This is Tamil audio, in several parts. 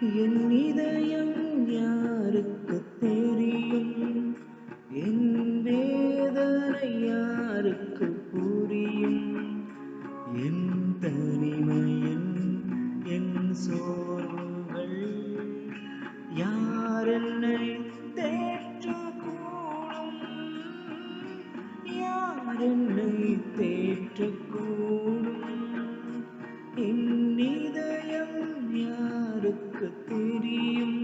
என் இதயம் யாருக்கு தெரியும்? என் வேதனை யாருக்கு புரியும்? என் தனிமையின் என் சோர்வுகள் யார் என்னை தேற்றக்கூடும்? யார் என்னை தேற்றக்கூடும்? என் இதயம் யாருக்கு தெரியும்?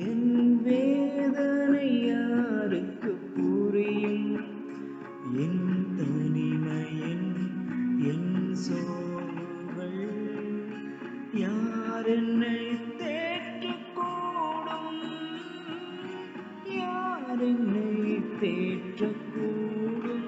என் வேதனை யாருக்கு புரியும்? என் தனிமையின் என் சோர்வுகள் யார் என்னை தேற்றக்கூடும்? யார் என்னை தேற்றக்கூடும்?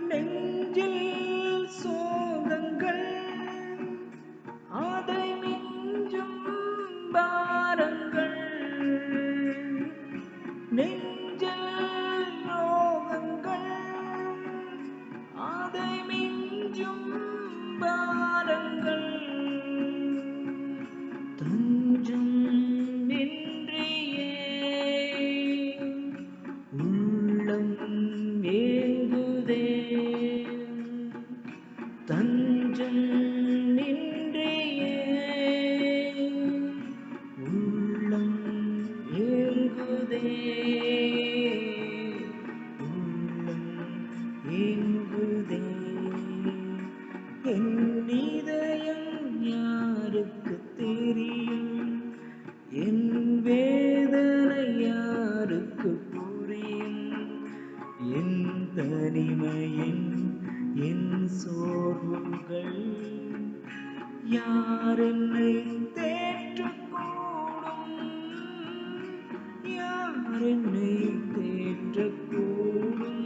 நெஞ்சில் சோகங்கள் அதை மிஞ்சும் பாரங்கள், நெஞ்சில் ரோகங்கள் அதை மிஞ்சும் பாரங்கள், தஞ்சம் இன்றியே உள்ளம் ஏங்குதே, தஞ்சம் இன்றியே உள்ளம் ஏங்குதே, உள்ளம் ஏங்குதே. என் இதயம் யாருக்கு தெரியும்? என் வேதனை யாருக்கு புரியும்? என் தனிமையின் என் சோர்வுகள் யார் என்னை தேற்றக்கூடும்? யார் என்னை தேற்றக்கூடும்?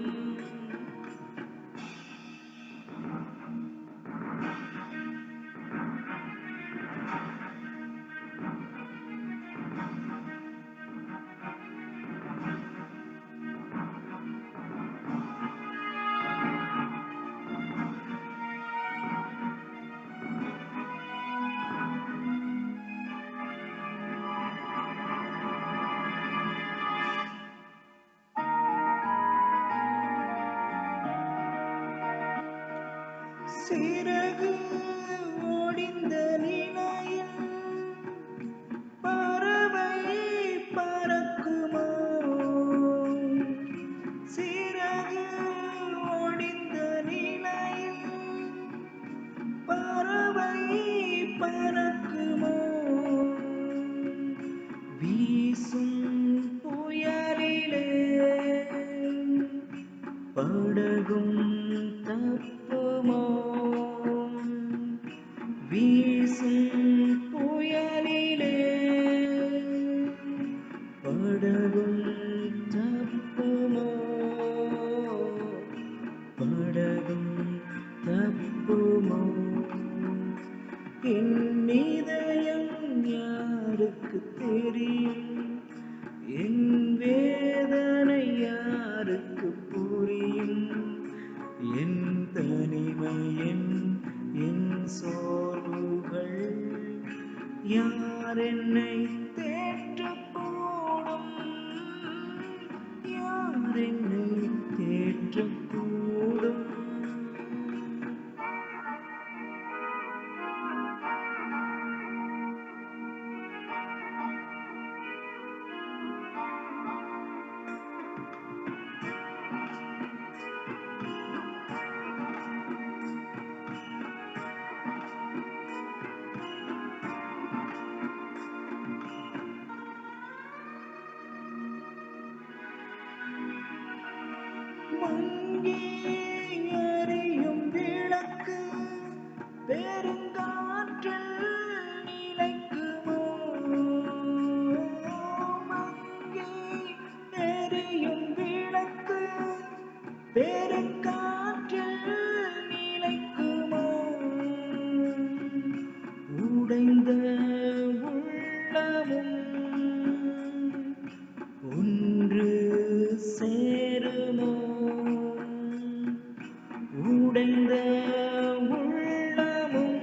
சிறகு ஒடிந்த நிலையில் பறவை பறக்குமோ? சிறகு ஒடிந்த நிலையில் பறவை பறக்குமோ? வீசும் புயலிலே படகும் தப்புமோ? வீசும் புயலிலே படகும் தப்புமோ? படகும் தப்புமோ? என் இதயம் யாருக்கு தெரியும்? என் வேதனை யாருக்கு புரியும்? என் தனிமையின் என் சோர்வுகள் யார் என்னை தேற்றக்கூடும்? யார் என்னை தேற்றக்கூடும்? மங்கி எரியும் விளக்கு பெருங்காற்றாய் உடைந்த உள்ளமும் ஒன்று சேருமோ? உடைந்த உள்ளமும்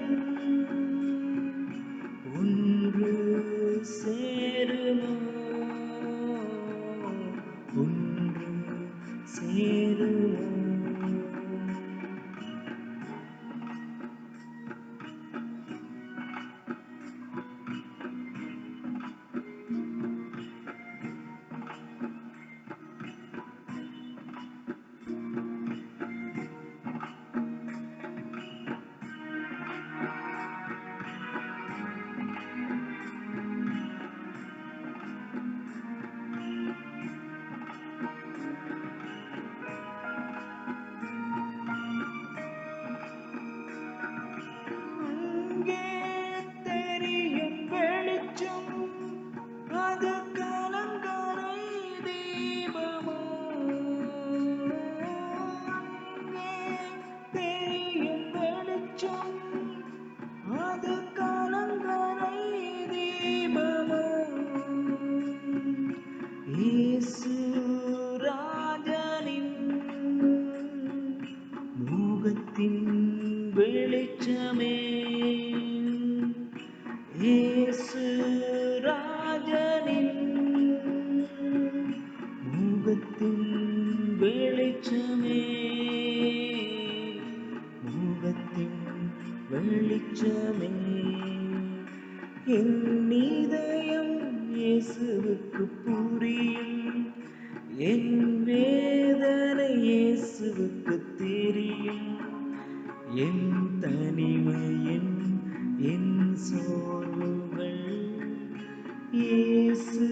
ஒன்று சேருமோ? ஒன்று சேருமோ? அங்கே தெரியும் வெளிச்சம், அது கலங்கரை தீபமோ? அங்கே தெரியும் வெளிச்சம், அது கலங்கரை தீபமோ? இயேசு ராஜனின் முகத்தின் வெளிச்சமே, இயேசு ராஜனின் முகத்தின் வெளிச்சமே, முகத்தின் வெளிச்சமே. என் இதயம் இயேசுவுக்கு புரியும், என் வேதனை இயேசுவுக்கு தெரியும். என் தனிமையின் என் சோர்வுகள் இயேசு